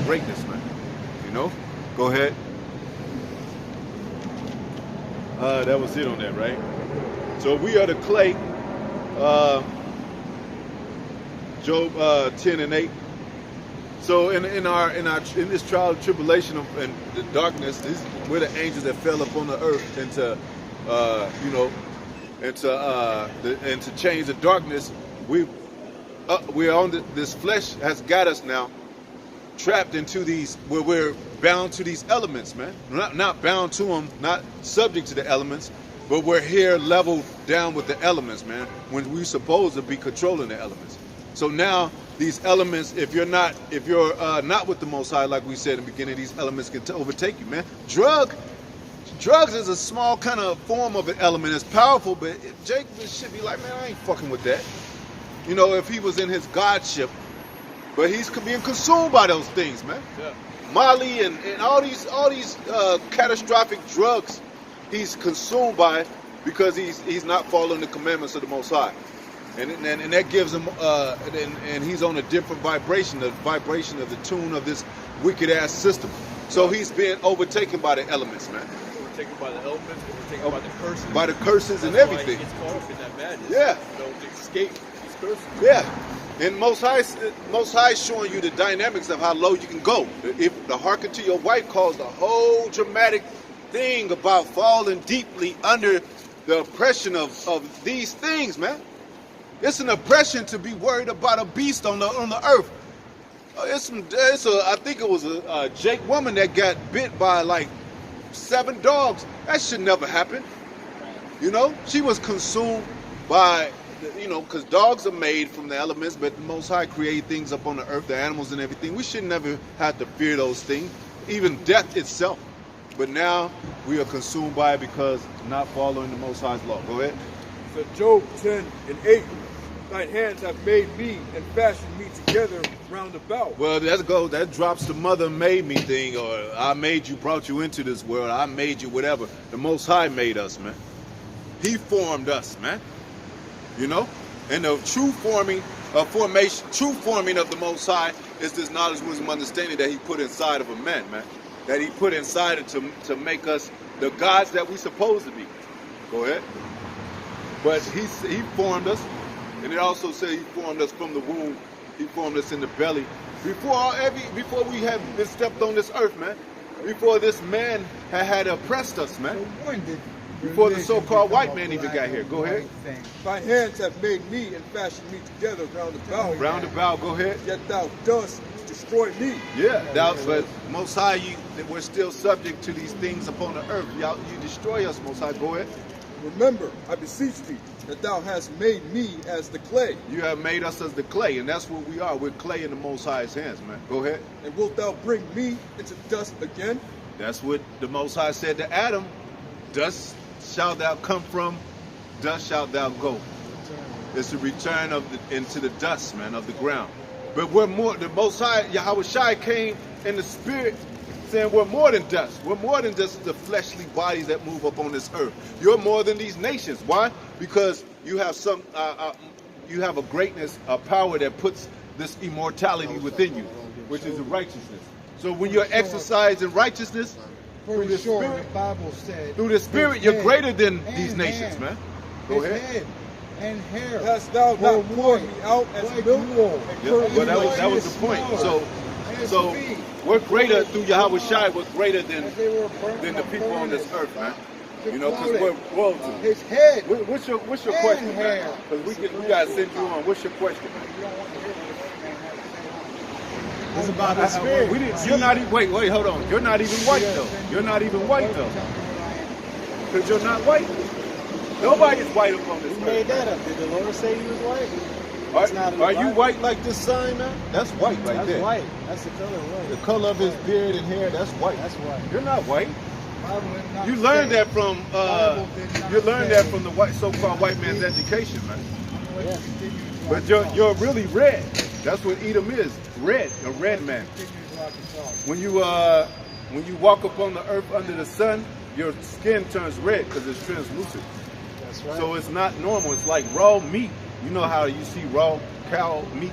greatness, man. You know? Go ahead. That was it on that, right? So we are the clay. Job 10 and 8. So in this trial of tribulation and the darkness, we're the angels that fell upon the earth into and to change the darkness. We're on this flesh has got us now trapped into these, where we're bound to these elements, man. Not bound to them, not subject to the elements, but we're here leveled down with the elements, man, when we're supposed to be controlling the elements. So now these elements, if you're not with the Most High, like we said in the beginning, these elements can overtake you, man. Drugs is a small kind of form of an element. It's powerful, but Jake should be like, man, I ain't fucking with that. You know, if he was in his godship, but he's being consumed by those things, man. Yeah. Molly and all these catastrophic drugs, he's consumed by because he's not following the commandments of the Most High. And that gives him, and he's on a different vibration, the vibration of the tune of this wicked ass system. So he's being overtaken by the elements, man. Overtaken by the elements, overtaken by the curses. By the curses and everything. He gets caught up in that madness. Yeah. To escape these curses. Yeah. And Most High is showing you the dynamics of how low you can go. If the hearken to your wife caused a whole dramatic thing about falling deeply under the oppression of these things, man. It's an oppression to be worried about a beast on the earth. I think it was a Jake woman that got bit by like 7 dogs. That should never happen. You know, she was consumed by, because dogs are made from the elements, but the Most High created things up on the earth, the animals and everything. We should never have to fear those things, even death itself. But now we are consumed by it because not following the Most High's law. Go ahead. So Job 10 and 8. Thine hands have made me and fashioned me together round about. Well, that drops the mother made me thing, or I made you, brought you into this world, I made you, whatever. The Most High made us, man. He formed us, man. You know? And the true forming of the Most High is this knowledge, wisdom, understanding that he put inside of a man, man. That he put inside it to make us the gods that we supposed to be. Go ahead. But he formed us. And it also says he formed us from the womb. He formed us in the belly. Before we have been stepped on this earth, man. Before this man had oppressed us, man. Before the so-called white man even got here. Go ahead. Thy hands have made me and fashioned me together round about. Round about, go ahead. Yet thou dost destroy me. Yeah, but Most High, we're still subject to these things upon the earth. You destroy us, Most High. Go ahead. Remember, I beseech thee, that thou hast made me as the clay. You have made us as the clay, and that's what we are. We're clay in the Most High's hands, man. Go ahead. And wilt thou bring me into dust again? That's what the Most High said to Adam. Dust shalt thou come from, dust shalt thou go. It's a return into the dust, man, of the ground. But we're more, the Most High, Yahweh Shai came in the spirit, saying we're more than dust. We're more than just the fleshly bodies that move up on this earth. You're more than these nations. Why? Because you have you have a greatness, a power that puts this immortality within you, which is the righteousness. So when you're exercising righteousness through the spirit, the Bible said, through the spirit, you're greater than these nations, man. Go ahead. And hair. Hast thou not poured me out as milk? Yeah, well, that was the point. So we're greater through Yahweh Shai. We're greater than the people on this earth, man. You know, because we're royalty. His head. What's your question, man? Because we gotta send you on. What's your question, man? It's about the spirit. You're not even. Wait, hold on. You're not even white though. You're not even white though. Because you're not white. Nobody's white upon this earth. Who made that up? Did the Lord say he was white? Are you white like this sign, man? That's white right there. That's white. That's the color of white. The color of his beard and hair, that's white. That's white. You're not white. You learned that from the white so-called white man's education, man. Yeah. But you're really red. That's what Edom is. Red, a red man. When you walk upon the earth under the sun, your skin turns red because it's translucent. That's right. So it's not normal. It's like raw meat. You know how you see raw cow meat?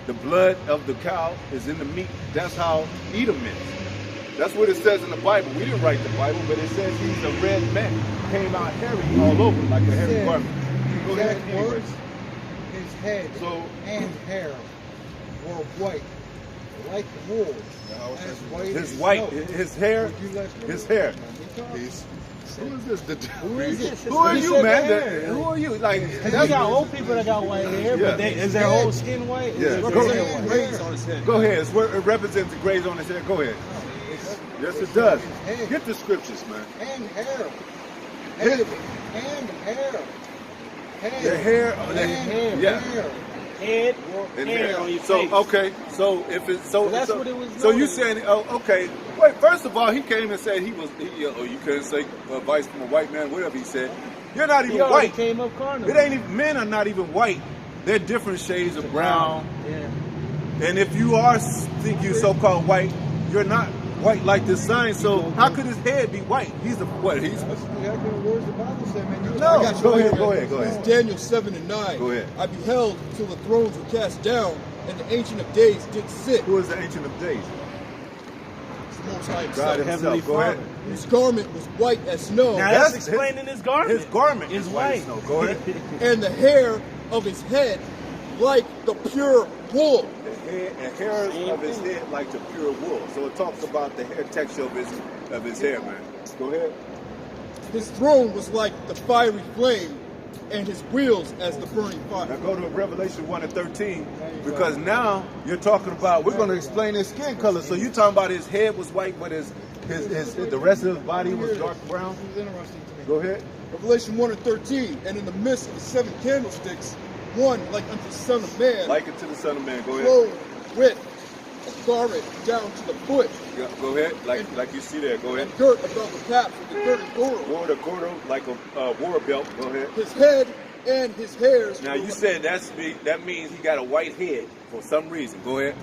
the blood of the cow is in the meat. That's how Edom is. That's what it says in the Bible. We didn't write the Bible, but it says he's a red man. Came out hairy all over, like a hairy garment. Go ahead. Anyways. His head and hair were white, like wool. As white His as white, snow. his hair, his hair. Who is this? Who is this? Who are you, man? hair. Who are you? Like, You got old people that got white hair, Yeah. but is their whole skin white? Yeah. Is Go their ahead. hair white? Grays on his head. go ahead. It represents the grays on his head. Go ahead. Yes, it does. Get the scriptures, man. And hair. Head and hair. The hair, hair. yeah. Hair. Head, And hair on your so face. okay, so if it's so, That's so, what it was so known you as. saying, oh, okay? Wait, first of all, he came and said you couldn't say advice from a white man, whatever he said. You're not even He already white. came up carnal. It ain't even, men are not even white. They're different shades of brown. Yeah. And if you are think you're so-called white, you're not white like this sign. So how could his head be white? He's a what? He's That's exactly the words the Bible said, man. no. I got you Go right ahead. here, Go man. ahead. Go It's ahead. Daniel 7 and 9. Go ahead. I beheld till the thrones were cast down, and the Ancient of Days did sit. Who is the Ancient of Days? It's the Most High God himself. Heavenly himself. Go ahead. His garment was white as snow, Now That's that's explaining his garment. His garment is white. white. as snow. Go ahead. and the hair of his head like the pure wool. The hairs of his head like the pure wool. So it talks about the hair texture of his hair, man. Go ahead. His throne was like the fiery flame, and his wheels as the burning Now fire. go to Revelation 1 and 13, because now you're talking about, we're going to explain his skin color. So you're talking about his head was white, but the rest of his body was dark brown. It was interesting to me. Go ahead. Revelation 1 and 13, and in the midst of the 7 candlesticks, one like unto the Son of Man, Like it to the Son of Man. Go ahead. clothed with a garment down to the foot, Yeah, go ahead. Like you see there. Go ahead. and girt about the paps with the girded girdle. Wore the girdle like a war belt. Go ahead. His head and his hairs, Now you said that means he got a white head for some reason. Go ahead.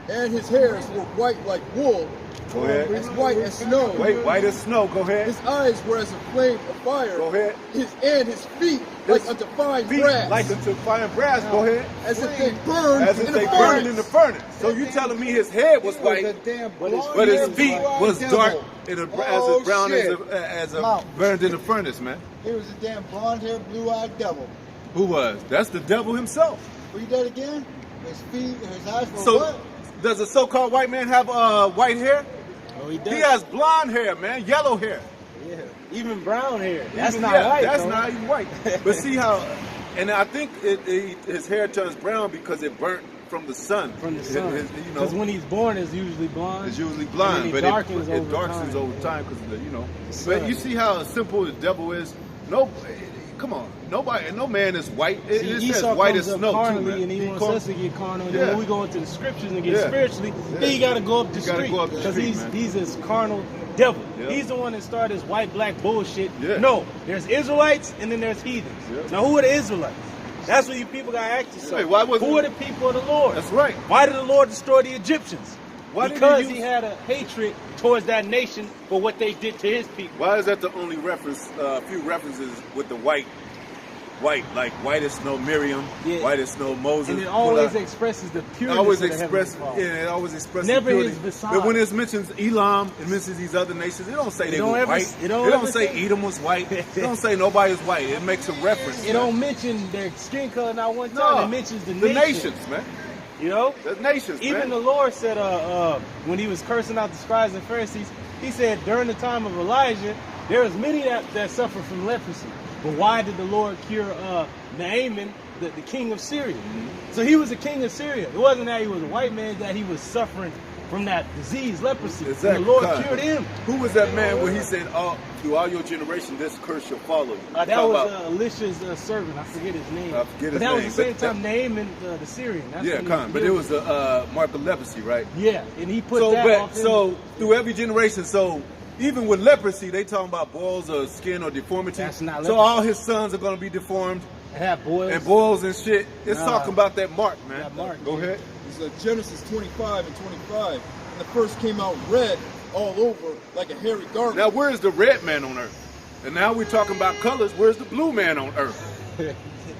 and his hairs were white like wool, Go ahead. as white as snow. Wait, white as snow. Go ahead. His eyes were as a flame of fire. Go ahead. His feet like unto fine Feet brass, like unto fire brass. Go ahead. as if they burned As if in they the burned in the furnace. furnace. So you telling me his head was He was white, a damn but blonde his haired feet blue-eyed was devil. dark and Oh, as brown shit. as a Mouth. burned in the furnace, man. He was a damn blonde-haired, blue-eyed devil. Who was? That's the devil himself. Read that again. His feet, his eyes were So what? does a so-called white man have white hair? Oh, he does. He has blonde hair, man, yellow hair. Yeah. Even brown hair. That's Even- not yeah, white. That's though. not even white. But see how, and I think his hair turns brown because it burnt from the sun. From the sun. You know, Because when he's born, it's usually blonde. it's usually And blind, then but it darkens it over darkens time. over time because of the, sun. But you see how simple the devil is. No, come on, no man is white. It See, says Esau white comes as up snow too, carnally, man. and he wants us to get carnal. And Yeah. then when we go into the scriptures and get Yeah. spiritually, Yeah. then you got to go up the You gotta street go up the because street, he's man. he's this carnal devil. Yeah. He's the one that started this white black bullshit. Yeah. No, there's Israelites and then there's heathens. Yeah. Now who are the Israelites? That's what you people got to ask yourself. Wait, why wasn't- Who are the people of the Lord? That's right. Why did the Lord destroy the Egyptians? Why did Because he he use- had a hatred towards that nation for what they did to his people. Why is that the only reference? A few references with the white, like white as snow Miriam, Yeah. white as snow Moses. And it always Pull out- expresses the It purity always of the Heavenly express, Father. yeah, it always expresses Never purity. his facade. But when it mentions Elam, it mentions these other nations. It don't say they don't were ever- white. it don't ever say say- Edom was white. It don't say nobody was white. It makes a reference. It don't mention their skin color not one time. No, It mentions the nations, man. You know? The nations, Even man. the Lord said when he was cursing out the scribes and Pharisees, he said during the time of Elijah, there was many that suffered from leprosy. But why did the Lord cure Naaman, the king of Syria? So he was the king of Syria. It wasn't that he was a white man, that he was suffering from that disease, leprosy. Exactly. And the Lord cured him. Who was that man when he said, through all your generation, this curse shall follow you? That Talk was about- Elisha's servant. I forget his name. I forget his but that name, was the same but time Naaman, the Syrian. That's yeah, when he come. But it healed. was a mark of leprosy, right? Yeah, and he put So, that but, off him. so through every generation, so even with leprosy, they talking about boils or skin or deformity. That's not so leprosy. all his sons are going to be deformed have boils. and boils and shit. It's Nah. talking about that mark, man. That mark. Go ahead. It's Genesis 25 and 25. And the first came out red all over like a hairy garment. Now, where is the red man on earth? And now we're talking about colors. Where's the blue man on earth?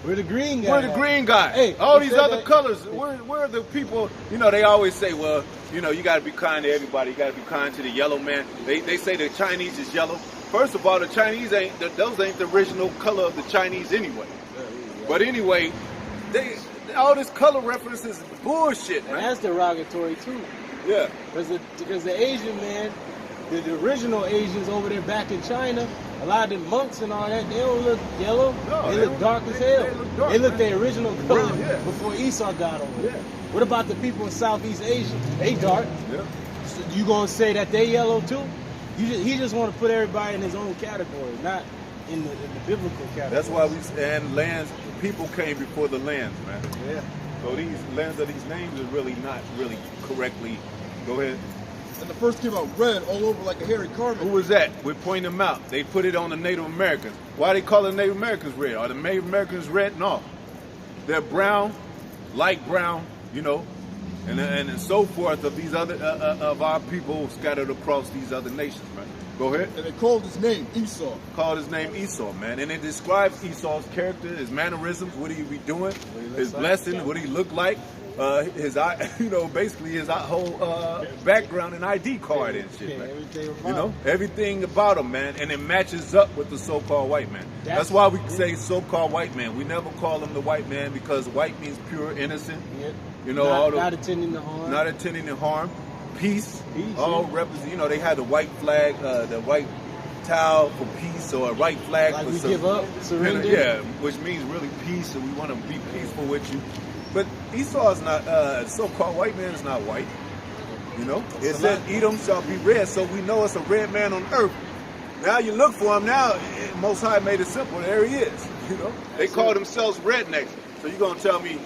We're the green guy. We're the green guy. Hey, all he these said other that- colors, we're the people. You know, they always say, well, you know, you got to be kind to everybody. You got to be kind to the yellow man. They say the Chinese is yellow. First of all, the Chinese those ain't the original color of the Chinese anyway. But anyway, all this color reference is bullshit, And man. that's derogatory too. Yeah. Because the Asian man, the original Asians over there back in China, a lot of the monks and all that, they don't look yellow. No, they they look don't- dark as they- hell. they look dark, They look man. their original color Brown, yeah. before Esau got over there. Yeah. What about the people in Southeast Asia? They dark. Yeah. So you gonna say that they yellow too? He just want to put everybody in his own category, not in the biblical category. That's why and lands, people came before the lands, man. Yeah. So these lands of these names are really not really correctly. Go ahead. And the first came out red all over like a hairy Who carpet. was that? We point them out. They put it on the Native Americans. Why they call the Native Americans red? Are the Native Americans red? No. They're brown, light brown, you know, and so forth of these other of our people scattered across these other nations, man. Go ahead. And they called his name Esau. Called his name Esau, man, and it describes Esau's character, his mannerisms, what he be doing, his blessing, what he look like, his you know, basically his whole background and ID card and shit, man. Everything about You know, everything about him, man, and it matches up with the so-called white man. That's why we say so-called white man. We never call him the white man because white means pure, innocent. Yeah. You know, not intending to harm. not intending to harm, peace. Peace, All yeah. represent. You know, they had the white flag, the white towel for peace, or a white flag Like for we give up, surrender. Yeah, which means really peace, and we want to be peaceful with you. But Esau is not. So-called white man is not white. You know, it said Edom shall be red, so we know it's a red man on earth. Now you look for him. Now Most High made it simple. There he is. You know, they call themselves rednecks. So you gonna tell me?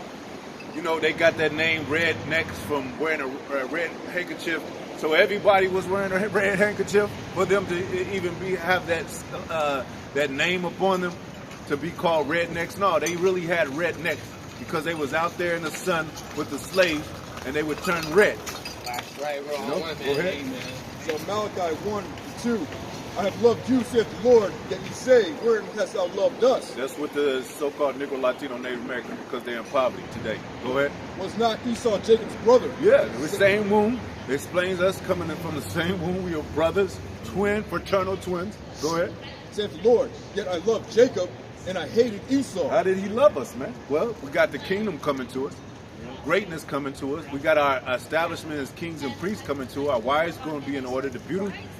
You know, they got that name rednecks from wearing a red handkerchief. So everybody was wearing a red handkerchief for them to even have that name upon them to be called rednecks. No, they really had rednecks because they was out there in the sun with the slaves and they would turn red. Right, bro. You know? Go ahead. So Malachi 1:2, I have loved you, saith the Lord, yet you say, wherein hast thou loved us? That's what the so-called Negro, Latino, Native American, because they're in poverty today. Go ahead. Was not Esau Jacob's brother? Yeah, the same womb. It explains us coming in from the same womb. We are brothers, fraternal twins. Go ahead. Saith the Lord, yet I loved Jacob, and I hated Esau. How did he love us, man? Well, we got the kingdom coming to us. Greatness coming to us. We got our establishment as kings and priests coming to us. Our wives going to be in order. The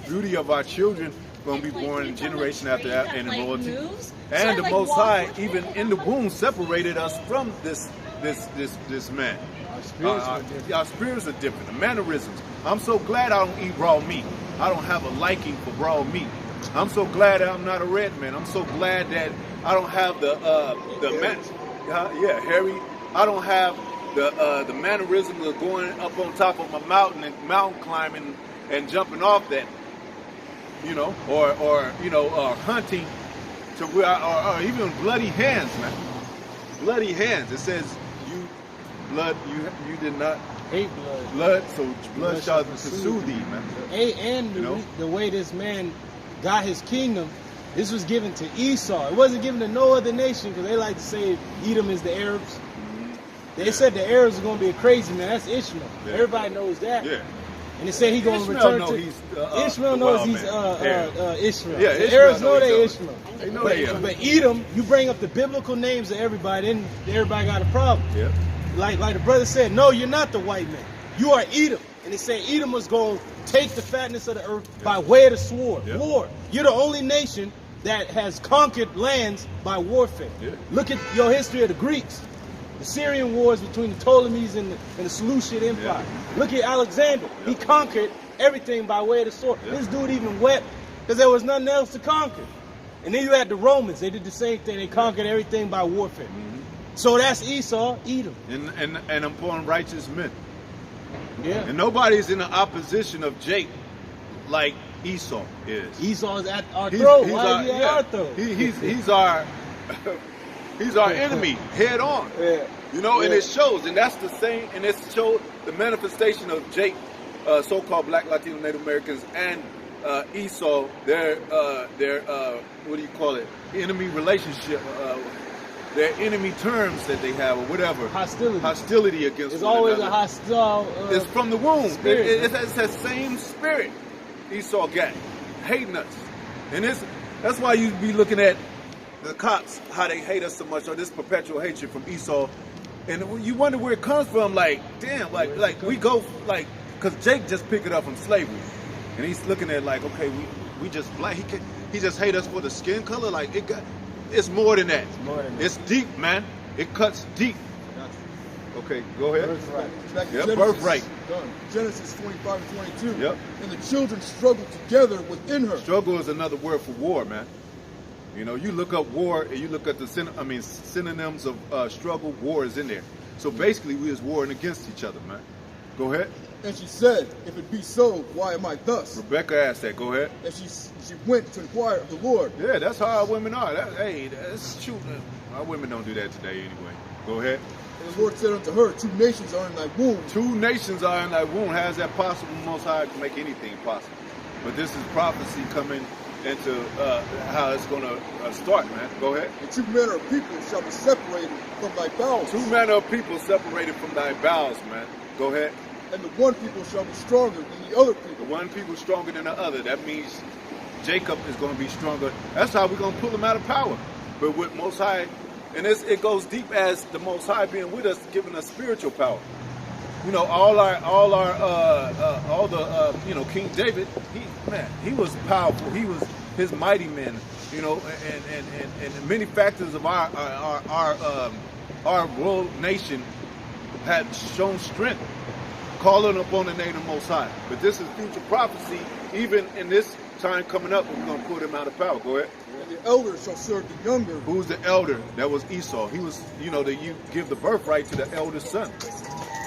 beauty of our children going to be born in generation after that in royalty. And the Most High, even in the womb, separated us from this man. Our spirits are different. The mannerisms. I'm so glad I don't eat raw meat. I don't have a liking for raw meat. I'm so glad that I'm not a red man. I'm so glad that I don't have hairy. I don't have the mannerisms of going up on top of a mountain and mountain climbing and jumping off that, you know, or hunting to or even bloody hands, man. Bloody hands. It says you did not Hate blood. so blood shall pursue thee, man. And You know? the way this man got his kingdom, this was given to Esau. It wasn't given to no other nation because they like to say Edom is the Arabs. They said the Arabs are going to be a crazy man. That's Ishmael. Yeah. Everybody knows that. Yeah. And they say he's going to Ishmael return know to. he's, Ishmael the knows wild he's man. Ishmael. Yeah, The Ishmael Arabs know know they he's Ishmael. They know but, they are. But Edom, you bring up the biblical names of everybody, then everybody got a problem. Yeah. Like the brother said, no, you're not the white man. You are Edom. And they say Edom was going to take the fatness of the earth by way of the sword. Yeah. War. You're the only nation that has conquered lands by warfare. Yeah. Look at your history of the Greeks. The Syrian wars between the Ptolemies and the Seleucid Empire. Yeah. Look at Alexander. He conquered everything by way of the sword. Yeah. This dude even wept because there was nothing else to conquer. And then you had the Romans. They did the same thing. They conquered everything by warfare. So that's Esau, Edom. And upon righteous men. Yeah. And nobody's in the opposition of Jake like Esau is. Esau's at our throat. Why is he at our throat? He's our he's our enemy head on. Yeah. You know, and Yeah. it shows, and that's the same, and it showed the manifestation of Jake, so-called Black Latino Native Americans, and Esau, their what do you call it? Enemy relationship. their enemy terms that they have or whatever. Hostility. Against It's one always another. a hostile. It's from the womb. spirit, It's that same spirit Esau got, hating us. And that's why you be looking at the cops, how they hate us so much, or this perpetual hatred from Esau. And you wonder where it comes from. Like, damn, like we go, like, because Jake just picked it up from slavery. And he's looking at like, okay, we just black. He just hate us for the skin color. Like, it's more than that. It's deep, man. It cuts deep. Okay, go ahead. Back to Yep, Genesis, birthright. Genesis 25 and 22. Yep. And the children struggled together within her. Struggle is another word for war, man. You know, you look up war and you look at the synonyms of struggle. War is in there. So basically, we is warring against each other, man. Go ahead. And she said, if it be so, why am I thus? Rebecca asked that. Go ahead. And she went to inquire of the Lord. Yeah, that's how our women are. That's true. Our women don't do that today anyway. Go ahead. And the Lord said unto her, 2 nations are in thy womb. 2 nations are in thy womb. How is that possible? Most High can make anything possible. But this is prophecy coming into how it's going to start, man. Go ahead. And 2 manner of people shall be separated from thy bowels. 2 manner of people separated from thy bowels, man. Go ahead. And the one people shall be stronger than the other The people. one people stronger than the other. That means Jacob is going to be stronger. That's how we're going to pull him out of power. But with Most High, and it goes deep as the Most High being with us, giving us spiritual power. You know, King David, he was powerful. He was his mighty men. You know, and many factors of our world nation had shown strength, calling upon the name of the Most High. But this is future prophecy. Even in this time coming up, we're going to put him out of power. Go ahead. And the elder shall serve the younger. Who's the elder? That was Esau. He was, you know, that you give the birthright to the eldest son.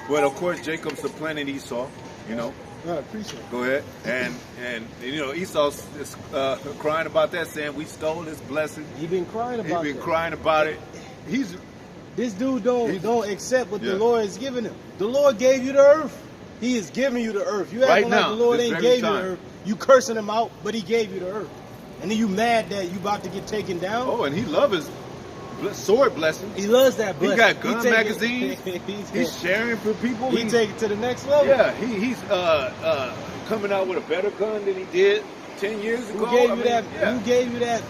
But of course, Jacob supplanted Esau. You know. I appreciate it. Go ahead. And you know, Esau is crying about that, saying we stole his blessing. He been crying about it. He been crying about it. This dude don't accept what Yeah. the Lord has given him. The Lord gave you the earth. He is giving you the earth. You Right acting like now, the Lord this ain't very gave you time. the earth. You cursing him out, but he gave you the earth. And then you mad that you about to get taken down. Oh, and he loves his sword blessing. He loves that He blessing. got gun take it- magazines. He's sharing for people. He take it to the next level. Yeah, he's coming out with a better gun than he did 10 years ago. Who gave I you mean, that? yeah. Who gave you that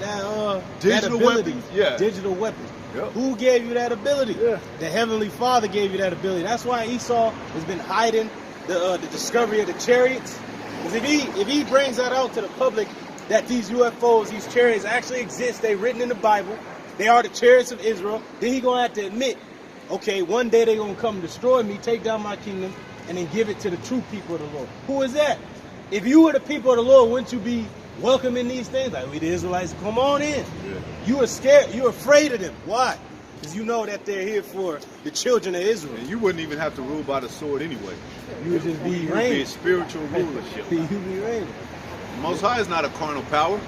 Digital ability? weapons, yeah. Digital weapons. Yep. Who gave you that ability? Yeah. The Heavenly Father gave you that ability. That's why Esau has been hiding the discovery of the chariots. Because if he brings that out to the public, that these UFOs, these chariots actually exist, they're written in the Bible, they are the chariots of Israel, then he gonna have to admit, okay, one day they're gonna come destroy me, take down my kingdom, and then give it to the true people of the Lord. Who is that? If you were the people of the Lord, wouldn't you be welcoming these things? Like, we the Israelites, come on in. Yeah. You are scared, you're afraid of them. Why? Because you know that they're here for the children of Israel. And you wouldn't even have to rule by the sword anyway. You would just be It would be reigning. spiritual rulership. You be reigning. Most High is not a carnal power.